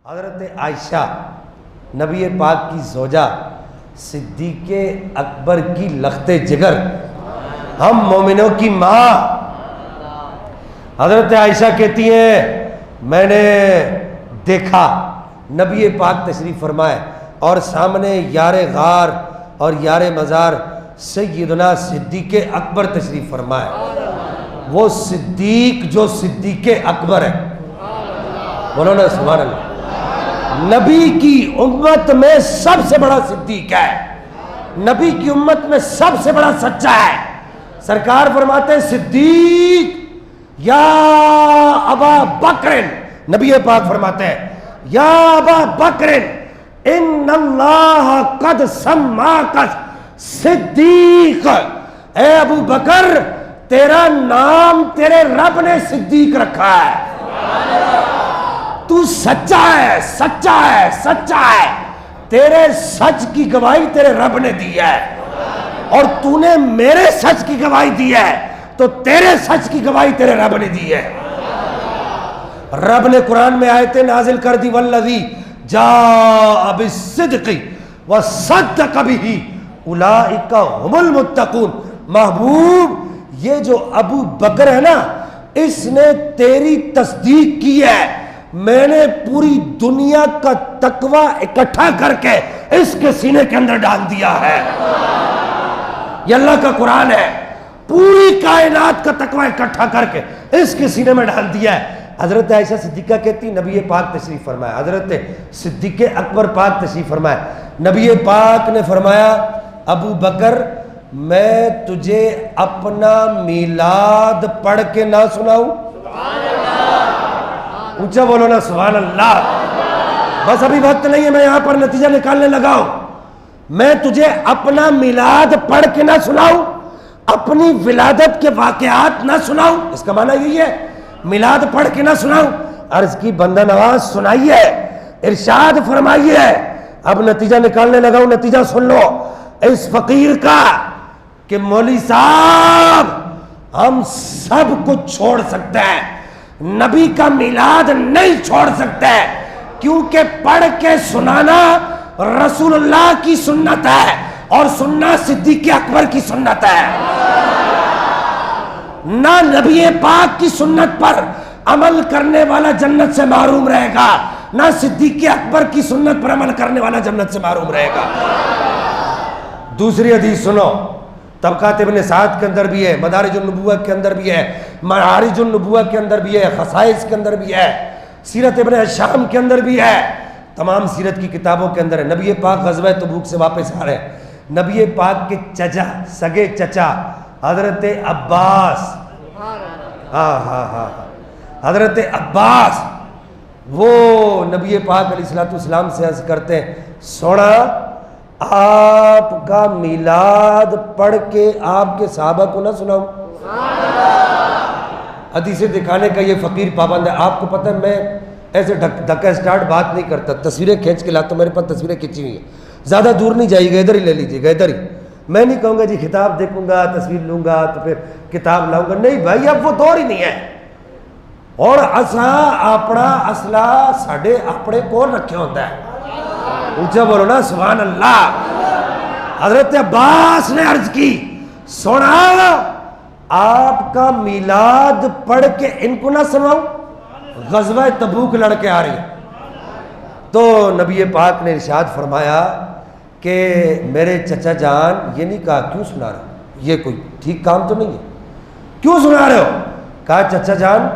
حضرت عائشہ نبی پاک کی زوجہ صدیق اکبر کی لخت جگر، ہم مومنوں کی ماں حضرت عائشہ کہتی ہیں میں نے دیکھا نبی پاک تشریف فرمائے اور سامنے یار غار اور یار مزار سیدنا صدیق اکبر تشریف فرمائے۔ وہ صدیق جو صدیق اکبر ہے، بولو نا سبحان اللہ، نبی کی امت میں سب سے بڑا صدیق ہے، نبی کی امت میں سب سے بڑا سچا ہے۔ سرکار فرماتے ہیں صدیق یا ابا بکر، نبی پاک فرماتے ہیں یا ابا بکر ان اللہ قد سماک صدیق، اے ابو بکر تیرا نام تیرے رب نے صدیق رکھا ہے، تو سچا ہے سچا ہے سچا ہے، تیرے سچ کی گواہی تیرے رب نے دی ہے، اور تو نے میرے سچ کی گواہی دی ہے تو تیرے سچ کی گواہی تیرے رب نے دی ہے۔ رب نے قرآن میں آیتیں نازل کر دی والذی جاء بالصدق وصدق بہ اولئک ھم المتقون۔ محبوب یہ جو ابو بکر ہے نا، اس نے تیری تصدیق کی ہے، میں نے پوری دنیا کا تقوی اکٹھا کر کے اس کے سینے کے اندر ڈال دیا ہے۔ یہ اللہ کا قرآن ہے، پوری کائنات کا تقوی اکٹھا کر کے اس کے سینے میں ڈال دیا ہے۔ حضرت عائشہ صدیقہ کہتی نبی پاک تشریف فرمایا، حضرت صدیق اکبر پاک تشریف فرمایا، نبی پاک نے فرمایا ابو بکر میں تجھے اپنا میلاد پڑھ کے نہ سناؤں؟ اونچا بولو نا سبحان اللہ۔ بس ابھی وقت نہیں ہے، میں یہاں پر نتیجہ نکالنے لگا ہوں۔ میں تجھے اپنا میلاد پڑھ کے نہ سناؤں، اپنی ولادت کے واقعات نہ سناؤں؟ اس کا معنی یہی ہے میلاد پڑھ کے نہ سناؤں۔ عرض کی بندہ نواز سنائیے، ارشاد فرمائیے۔ اب نتیجہ نکالنے لگا ہوں، نتیجہ سن لو اس فقیر کا کہ مولوی صاحب ہم سب کچھ چھوڑ سکتے ہیں، نبی کا میلاد نہیں چھوڑ سکتے، کیونکہ پڑھ کے سنانا رسول اللہ کی سنت ہے اور سننا صدیق اکبر کی سنت ہے۔ نہ نبی پاک کی سنت پر عمل کرنے والا جنت سے محروم رہے گا، نہ صدیق اکبر کی سنت پر عمل کرنے والا جنت سے محروم رہے گا۔ دوسری حدیث سنو، طبقات ابن سعد کے اندر بھی ہے، مدارج النبوہ کے اندر بھی ہے، معارج النبوہ کے اندر بھی ہے، خصائص کے اندر بھی ہے، سیرت ابن ہشام کے اندر بھی ہے، تمام سیرت کی کتابوں کے اندر ہے۔ نبی پاک غزوہ تبوک سے واپس آ رہے ہیں، نبی پاک کے چچا سگے چچا حضرت عباس، حضرت عباس وہ نبی پاک علیہ السلام سے عرض کرتے ہیں سونا آپ کا میلاد پڑھ کے آپ کے صحابہ کو نہ سناؤں؟ حدیثیں دکھانے کا یہ فقیر پابند ہے۔ آپ کو پتہ ہے میں ایسے دھکا سٹارٹ بات نہیں کرتا، تصویریں کھینچ کے لاتا ہوں، میرے پاس تصویریں کھینچی ہوئی ہیں، زیادہ دور نہیں جائیے گا، ادھر ہی لے لیجیے گا، ادھر ہی۔ میں نہیں کہوں گا جی کتاب دیکھوں گا تصویر لوں گا تو پھر کتاب لاؤں گا، نہیں بھائی اب وہ دور ہی نہیں ہے۔ اور اصلہ ساڑھے اپنے کون رکھے ہوتا ہے، اونچا بولو نا سبحان اللہ۔ حضرت عباس نے عرض کی سونا آپ کا میلاد پڑھ کے ان کو نہ سناؤں؟ غزوہ تبوک لڑ کے آ رہی ہے۔ تو نبی پاک نے ارشاد فرمایا کہ میرے چچا جان یہ نہیں کہا کیوں سنا رہے ہو، یہ کوئی ٹھیک کام تو نہیں ہے، کیوں سنا رہے ہو؟ کہا چچا جان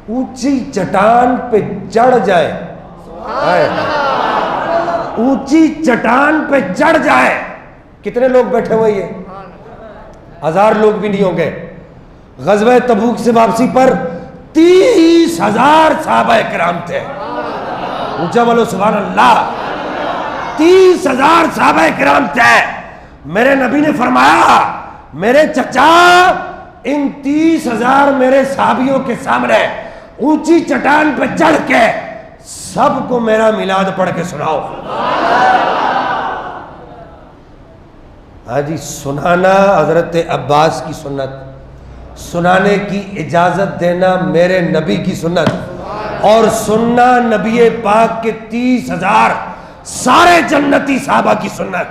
اونچی چٹان پہ چڑھ جائے، اونچی چٹان پہ چڑھ جائے، کتنے لوگ بیٹھے ہوئے، یہ 1000 لوگ بھی نہیں ہوں گے۔ غزوہ تبوک سے واپسی پر 30,000 صحابہ کرام تھے، اونچا بولو سبحان اللہ، 30,000 صحابہ کرام تھے۔ میرے نبی نے فرمایا میرے چچا ان 30,000 میرے صحابیوں کے سامنے اونچی چٹان پہ چڑھ کے سب کو میرا میلاد پڑھ کے سناؤ۔ ہاں جی، سنانا حضرت عباس کی سنت، سنانے کی اجازت دینا میرے نبی کی سنت۔ اور سننا نبی پاک کے 30,000 سارے جنتی صحابہ کی سنت.